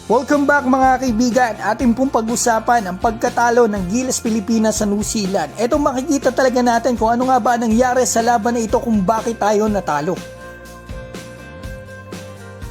Welcome back mga kaibigan, ating pong pag-usapan ang pagkatalo ng Gilas Pilipinas sa New Zealand. Ito makikita talaga natin kung ano nga ba nangyari sa laban na ito kung bakit tayo natalo.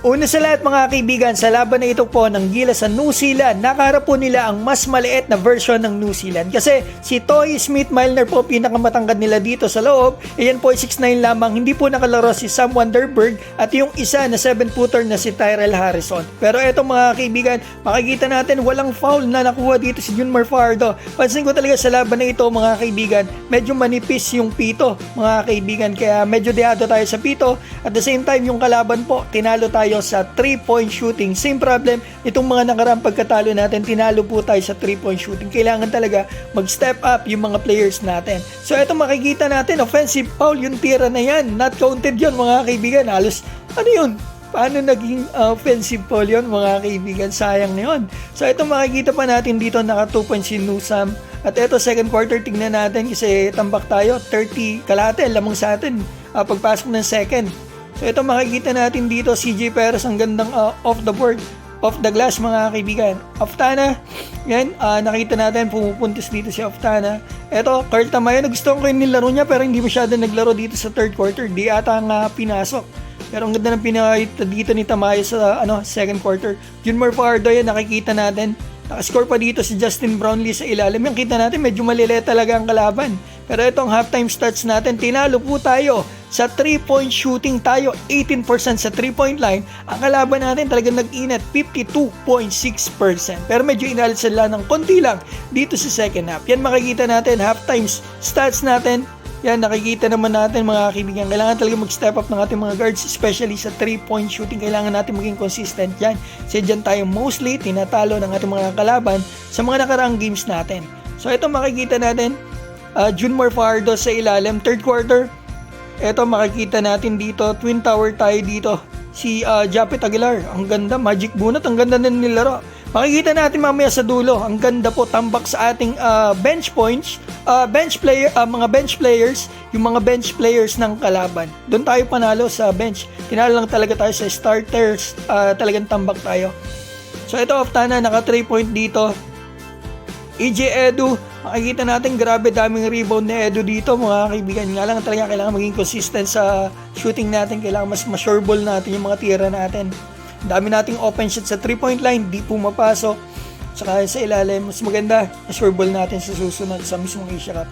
Una sa lahat mga kaibigan, sa laban na ito po ng Gilas sa New Zealand, nakaharap po nila ang mas maliit na version ng New Zealand. Kasi si Toy Smith-Milner po pinakamatangkad nila dito sa loob. Ayan po ay 6'9 lamang, hindi po nakalaro si Sam Wonderberg at yung isa na 7-footer na si Tyrell Harrison. Pero eto mga kaibigan, makikita natin walang foul na nakuha dito si Junmar Fajardo. Pansin ko talaga sa laban na ito mga kaibigan, medyo manipis yung pito mga kaibigan. Kaya medyo dehado tayo sa pito. At the same time yung kalaban po, tinalo tayo sa 3-point shooting. Same problem, itong mga nakaraang pagkatalo natin, tinalo po tayo sa 3-point shooting. Kailangan talaga mag-step up yung mga players natin. So ito makikita natin, offensive foul, yung tira na yan. Not counted yun mga kaibigan. Halos, ano yun? Paano naging offensive foul yun mga kaibigan? Sayang na yun. So ito makikita pa natin dito, naka 2 points si Newsam. At ito second quarter, tignan natin kasi tambak tayo, 30 kalate, lamang sa atin pagpasok ng second. So ito makikita natin dito, CJ Perez ang gandang off the board, off the glass mga kaibigan. Oftana, yan, nakita natin pumupuntis dito si Oftana. Ito, Carl Tamayo, gusto ko yung nilaro niya pero hindi masyado naglaro dito sa third quarter. Di ata nga pinasok. Pero ang ganda ng pinakita dito ni Tamayo sa second quarter. Junmar Fajardo yan, nakikita natin. Nakascore pa dito si Justin Brownlee sa ilalim. Yung kita natin, medyo malilit talaga ang kalaban. Pero itong halftime stats natin, tinalo po tayo sa 3-point shooting tayo, 18% sa 3-point line. Ang kalaban natin talagang nag-inat, 52.6%. Pero medyo inalit sila ng konti lang dito sa second half. Yan makikita natin, halftime stats natin. Yan, nakikita naman natin mga kaibigan. Kailangan talaga mag-step up ng ating mga guards, especially sa 3-point shooting. Kailangan natin maging consistent yan. Kasi dyan tayo mostly tinatalo ng ating mga kalaban sa mga nakaraang games natin. So ito makikita natin, Junmar Fajardo sa ilalim, third quarter. Ito makikita natin dito, Twin Tower tayo dito. Si Japet Aguilar, ang ganda, magic bunot, ang ganda na nilaro. Makikita natin mamaya sa dulo, ang ganda po tambak sa ating bench points, mga bench players, yung mga bench players ng kalaban. Doon tayo panalo sa bench. Tinalo lang talaga tayo sa starters, talagang tambak tayo. So ito Oftana, naka 3 point dito. EJ Edu, makikita natin grabe daming rebound ni Edu dito mga kaibigan. Nga lang talaga kailangan maging consistent sa shooting natin. Kailangan mas ma-sure ball natin yung mga tira natin. Dami nating open shot sa 3-point line, di pumapasok. Saka sa ilalim, mas maganda ma-sure ball natin sa susunod sa mismong Asia Cup.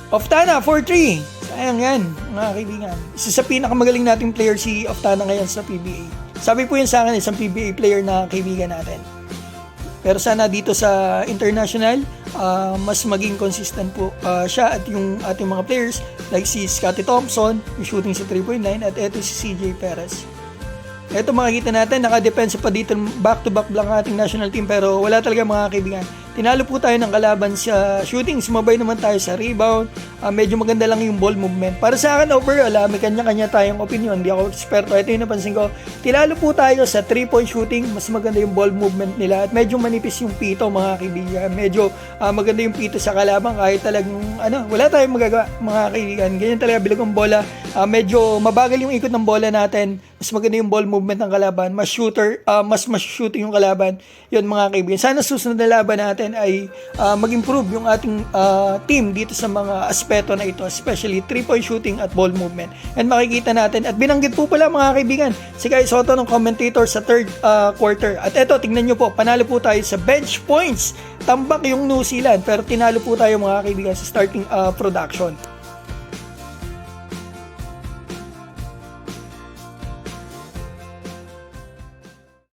Oftana, 4-3. Sayang yan mga kaibigan. Isa sa pinakamagaling nating player si Oftana ngayon sa PBA. Sabi po yun sa akin, isang PBA player na kaibigan natin. Pero sana dito sa international, mas maging consistent po siya at yung ating mga players like si Scottie Thompson, yung shooting sa 3-point line, at eto si CJ Perez. Ito makikita natin, naka-depensa pa dito back-to-back lang ating national team pero wala talaga mga kaibigan. Tinalo po tayo ng kalaban sa shooting, sumabay naman tayo sa rebound, medyo maganda lang yung ball movement. Para sa akin overall, may kanya-kanya tayong opinion, hindi ako eksperto. Ito yung napansin ko, tinalo po tayo sa 3-point shooting, mas maganda yung ball movement nila at medyo manipis yung pito mga kaibigan. Medyo maganda yung pito sa kalaban kahit talagang wala tayong magagawa mga kaibigan. Ganyan talaga bilog ang bola, medyo mabagal yung ikot ng bola natin, mas maganda yung ball movement ng kalaban, mas shooting yung kalaban. Yun mga kaibigan, sana susunod na laban natin ay mag-improve yung ating team dito sa mga aspeto na ito, especially 3-point shooting at ball movement. And makikita natin, at binanggit po pala mga kaibigan, si Kai Soto ng commentator sa third quarter. At eto, tignan nyo po, panalo po tayo sa bench points. Tambak yung New Zealand, pero tinalo po tayo mga kaibigan sa starting production.